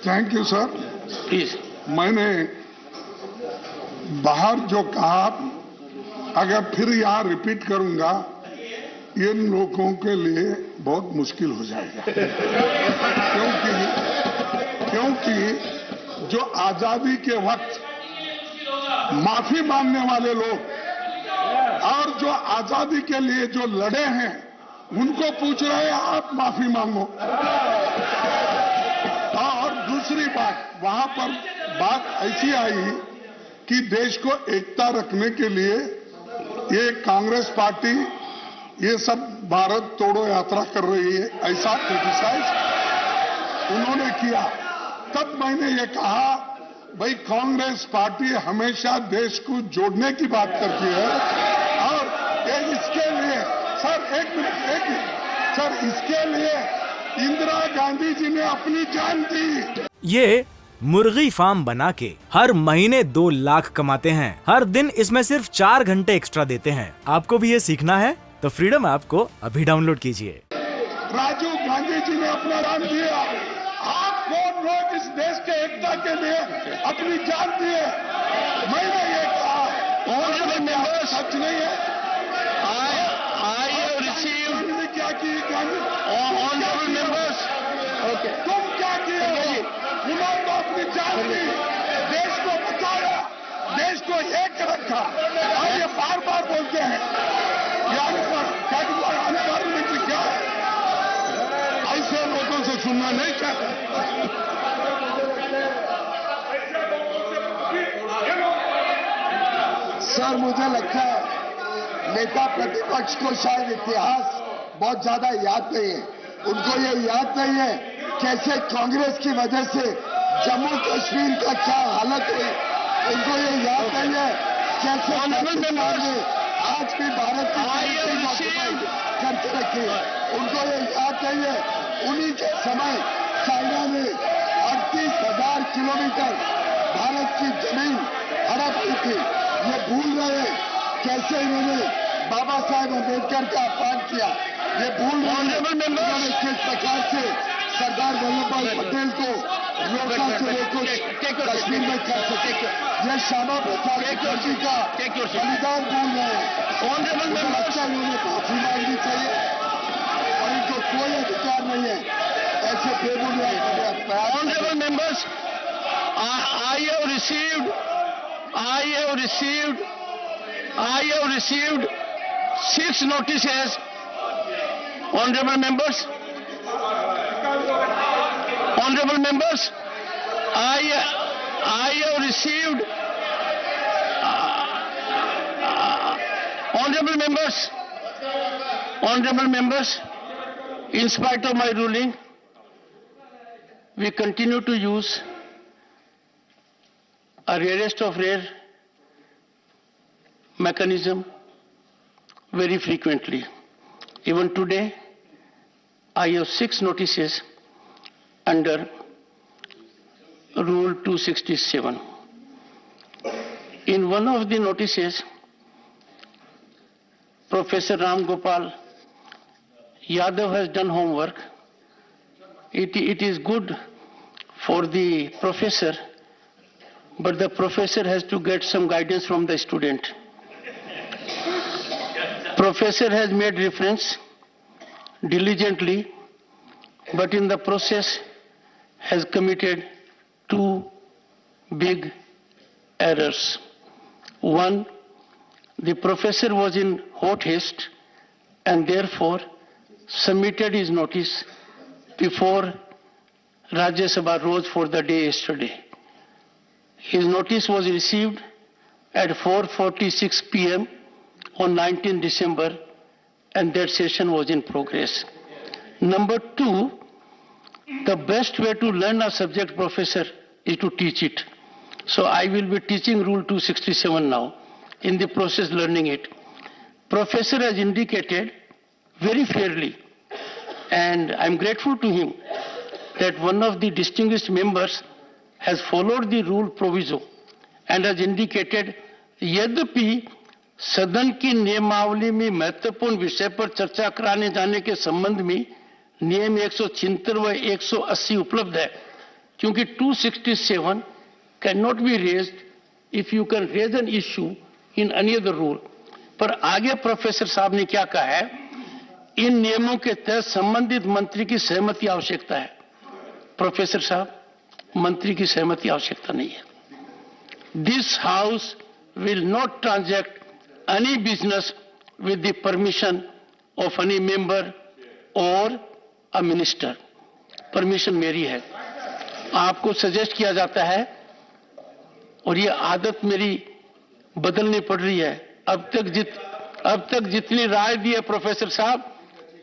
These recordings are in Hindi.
Thank you sir. प्लीज। मैंने बाहर जो कहा, अगर फिर यहाँ रिपीट करूंगा, इन लोगों के लिए बहुत मुश्किल हो जाएगा। क्योंकि जो आजादी के वक्त माफी मांगने वाले लोग और जो आजादी के लिए जो लड़े हैं, उनको पूछ रहे हैं आप माफी मांगो। और दूसरी बात, वहां पर बात ऐसी आई कि देश को एकता रखने के लिए ये कांग्रेस पार्टी ये सब भारत तोड़ो यात्रा कर रही है, ऐसा क्रिटिसाइज उन्होंने किया। तब मैंने ये कहा, भाई कांग्रेस पार्टी हमेशा देश को जोड़ने की बात करती है, और इसके लिए एक मिनट सर, इसके लिए इंदिरा गांधी जी ने अपनी जान दी। ये मुर्गी फार्म बना के हर महीने 2 लाख कमाते हैं। हर दिन इसमें सिर्फ 4 घंटे एक्स्ट्रा देते हैं। आपको भी ये सीखना है तो फ्रीडम ऐप को अभी डाउनलोड कीजिए। राजीव गांधी जी ने अपना दान दिया, आप कौन लोग इस देश के एकता के लिए अपनी जान दिए? मैंने ये कहा, और सच नहीं है। क्या किए गांधी? ऑनरेबल मेंबर्स, तुम क्या किए? उन्होंने तो अपनी जान दी, देश को बचाया, देश को एक रखा, और ये बार बार बोलते हैं अनपार्लियामेंट्री क्या है? ऐसे लोगों से सुनना नहीं चाहते। सर, मुझे लगता है नेता प्रतिपक्ष को शायद इतिहास बहुत ज्यादा याद नहीं है। उनको ये याद नहीं है कैसे कांग्रेस की वजह से जम्मू कश्मीर का क्या हालत हुई। उनको ये याद नहीं है कैसे आज भी भारत की करके रखी है। उनको ये याद नहीं है उन्हीं के समय चाइना ने 38,000 किलोमीटर भारत की जमीन हड़प ली थी। ये भूल रहे हैं कैसे इन्होंने बाबा साहेब अम्बेडकर का अपमान किया। ये भूल उन्होंने किस प्रकार से सरदार वल्लभ भाई पटेल को रोका से वो कुछ कश्मीर में कर सके। ये श्यामा प्रसाद मुखर्जी का बलिदान भूल रहे हैं। मुझे लगता है उन्हें माफी मांगनी चाहिए, और इनको कोई अधिकार नहीं है ऐसे बेबुनियाद। Honourable members, I have received 6 notices. Honorable members, I have received, honorable members, in spite of my ruling, we continue to use a rarest of rare mechanism very frequently. Even today, I have 6 notices under Rule 267. In one of the notices, Professor Ram Gopal Yadav has done homework. It is good for the professor, but the professor has to get some guidance from the student. Professor has made reference diligently, but in the process has committed 2 big errors. One, the professor was in hot haste and therefore submitted his notice before Rajya Sabha rose for the day yesterday. His notice was received at 4:46 p.m. on 19 December, and that session was in progress. Number 2, the best way to learn a subject, professor, is to teach it. So I will be teaching Rule 267 now, in the process learning it. Professor has indicated very fairly, and I'm grateful to him, that one of the distinguished members has followed the rule proviso and has indicated, यद्यपि सदन की नियमावली में महत्वपूर्ण विषय पर चर्चा कराने जाने के संबंध में नियम 176 व 180 उपलब्ध है, क्योंकि 267 can not be raised if you can raise an issue in any other rule. पर आगे प्रोफेसर साहब ने क्या कहा है, इन नियमों के तहत संबंधित मंत्री की सहमति आवश्यकता है। प्रोफेसर साहब, मंत्री की सहमति आवश्यकता नहीं है। This house will not transact any business with the permission of any member और अ मिनिस्टर। परमिशन मेरी है। आपको सजेस्ट किया जाता है, और ये आदत मेरी बदलनी पड़ रही है। अब तक जितनी राय दी है प्रोफेसर साहब,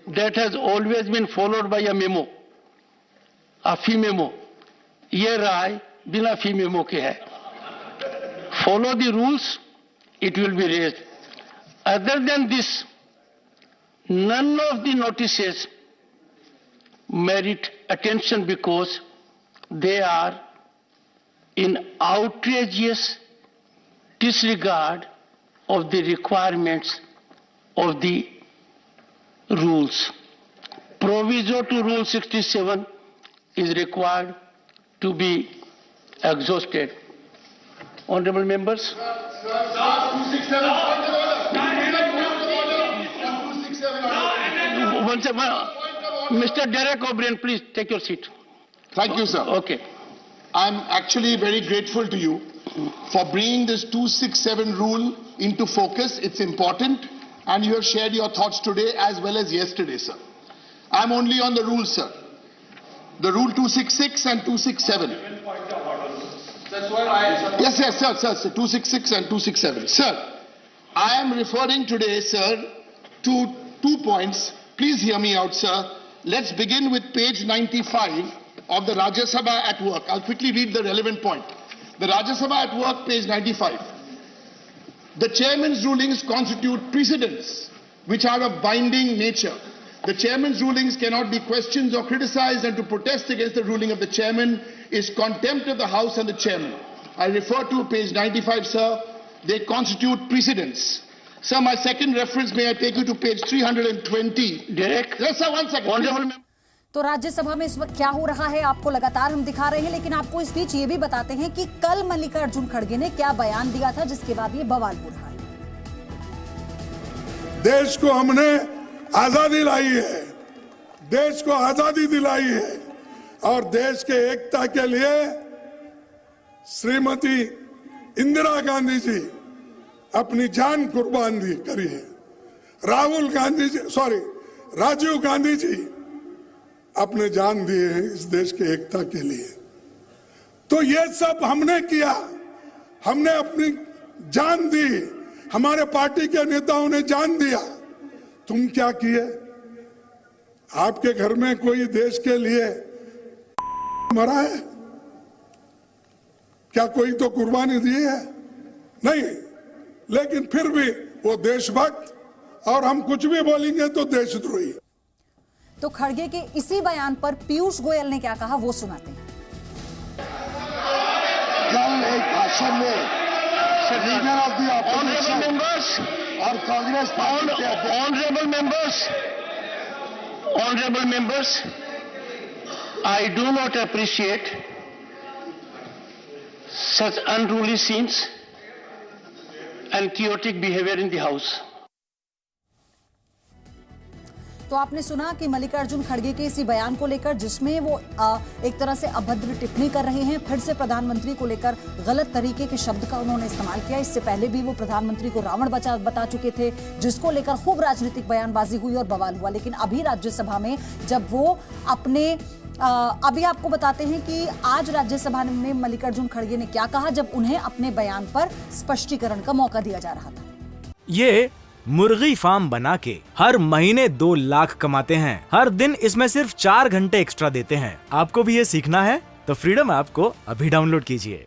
that has always been followed by a memo, a fee memo. ये राय बिना फी मेमो के है। Follow the rules, it will be raised. Other than this, none of the notices merit attention because they are in outrageous disregard of the requirements of the rules. Proviso to Rule 67 is required to be exhausted. Honorable members, Mr. Derek O'Brien, please take your seat. Thank you, sir. Okay. I'm actually very grateful to you for bringing this 267 rule into focus. It's important, and you have shared your thoughts today as well as yesterday, sir. I'm only on the rules, sir. The rule 266 and 267. Yes, sir, 266 and 267. Sir, I am referring today, sir, to 2 points. Please hear me out, sir. Let's begin with page 95 of the Rajya Sabha at Work. I'll quickly read the relevant point. The Rajya Sabha at Work, page 95. The chairman's rulings constitute precedents which are of binding nature. The chairman's rulings cannot be questioned or criticized, and to protest against the ruling of the chairman is contempt of the House and the chairman. I refer to page 95, sir. They constitute precedents. Sir, my second reference, may I take you to page 320? Derek. Yes, sir, 1 second. Honorable member. तो राज्यसभा में इस वक्त क्या हो रहा है आपको लगातार हम दिखा रहे हैं, लेकिन आपको इस बीच ये भी बताते हैं कि कल मल्लिकार्जुन खड़गे ने क्या बयान दिया था, जिसके बाद ये बवाल हो रहा है। देश को हमने आजादी लाई है, देश को आजादी दिलाई है, और देश के एकता के लिए श्रीमती इंदिरा गांधी जी अपनी जान कुर्बान करी है। राजीव गांधी जी अपने जान दिए हैं इस देश के एकता के लिए। तो ये सब हमने किया, हमने अपनी जान दी, हमारे पार्टी के नेताओं ने जान दिया। तुम क्या किए? आपके घर में कोई देश के लिए मरा है? क्या कोई तो कुर्बानी दी है? नहीं, लेकिन फिर भी वो देशभक्त, और हम कुछ भी बोलेंगे तो देशद्रोही। तो खड़गे के इसी बयान पर पीयूष गोयल ने क्या कहा, वो सुनाते हैं। कल एक भाषण में लीडर ऑफ द ऑपोजिशन और कांग्रेस पार्टी के Honorable members, I do not appreciate such unruly scenes and chaotic behavior in the House. तो आपने सुना कि मल्लिकार्जुन खड़गे के इसी बयान को लेकर, जिसमें वो एक तरह से अभद्र टिप्पणी कर रहे हैं, फिर से प्रधानमंत्री को लेकर गलत तरीके के शब्द का उन्होंने इस्तेमाल किया। इससे पहले भी वो प्रधानमंत्री को रावण बता चुके थे, जिसको लेकर खूब राजनीतिक बयानबाजी हुई और बवाल हुआ। लेकिन अभी राज्यसभा में जब वो अपने अभी आपको बताते हैं कि आज राज्यसभा में मल्लिकार्जुन खड़गे ने क्या कहा, जब उन्हें अपने बयान पर स्पष्टीकरण का मौका दिया जा रहा था। ये मुर्गी फार्म बना के हर महीने 2 लाख कमाते हैं। हर दिन इसमें सिर्फ 4 घंटे एक्स्ट्रा देते हैं। आपको भी ये सीखना है तो फ्रीडम ऐप को अभी डाउनलोड कीजिए।